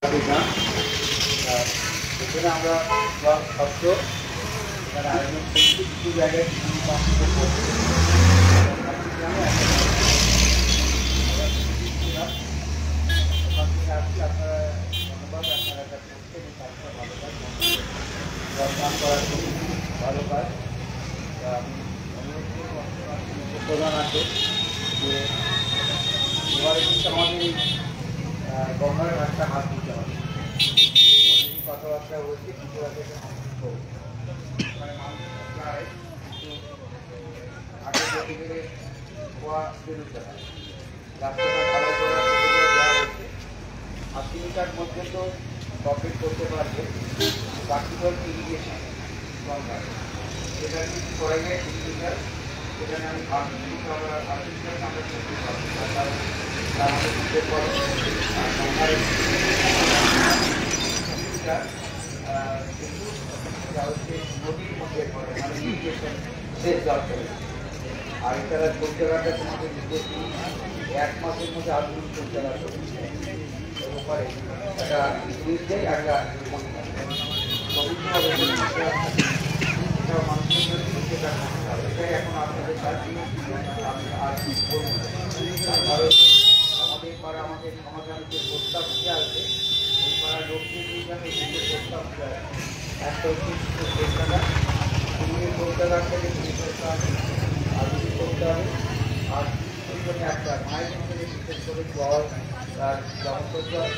এখানে আমরা শব্দ এখানে আয়োজন করছি কিছু জায়গায় আপনারা ধন্যবাদ আপনারা একটা করছেন এই কাজটা ভালো কাজ কাজ করার খুব ভালো কাজ আমি অনুরোধ করব প্রধান আছে যে এবারে কিন্তু আমাদের এই গঙ্গার ঘাটটা হাত দিতে হবে কথাবার্তা হয়েছে কিছু আগে মানে মানুষ প্রায় আগে থেকে ধোয়া বেরোতে হয় রাস্তাটা ভালো করে দেওয়া হয়েছে ৮০ মিটার মধ্যে তো কমপ্লিট করতে পারবে বাকি তো ইরিগেশন গঙ্গা সেটা কিন্তু করা যায় ৩ মিটার সেখানে আমি ৮ মিটার আমরা করতে পারবো কারণ আমাদের দিতে পারবো আর গঙ্গার কিন্তু হচ্ছে নদীর মধ্যে পড়ে মানে ইরিগেশন শেষ দরকার আর এছাড়া শৌচাগারটা তোমাদের নির্দেশ 1 মাসের মধ্যে আধুনিক শৌচাগার ব্যাপারে একটা নির্দেশ একটা মানুষের জন্য সেটা করতে হবে এটাই এখন আপনাদের কাজ আর কি বলবো কারণ আমাদের পাড়া আমাদের সমাধান যে প্রস্তাব দিয়ে আসবে ওই পাড়ার লোকদের হিসাবে যে প্রস্তাব একটা হচ্ছে শৌচাগার কুমিরের শৌচাগার থেকে করতে হবে আধুনিক করতে হবে আর ওইখানে একটা মায়ের থেকে বিশেষ করে জল আর জল করতে হবে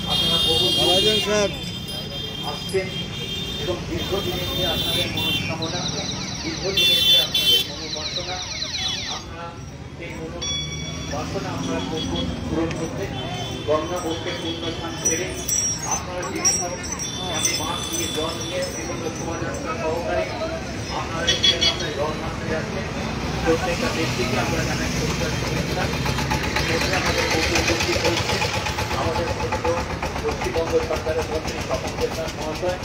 আপনারা বহু আসছেন এবং দীর্ঘদিনের যে আপনাদের মনস্কামনা দীর্ঘদিনের যে আপনাদের মনোবাসনা আপনারা সেই মনোবাসনা আপনারা পূরণ করতে গঙ্গা বসতে পুণ্যস্থান ছেড়ে আপনারা বিভিন্ন মাছ দিয়ে জল নিয়ে বিভিন্ন শোভাযাত্রা সহকারে আপনারা আপনার জল মানতে যাচ্ছেন প্রত্যেকটা ব্যক্তিকে আমরা জানাই আমাদের উপস্থিত হচ্ছে আমাদের পশ্চিমবঙ্গ সরকারের মন্ত্রী স্বপন দেবনাথ মহাশয়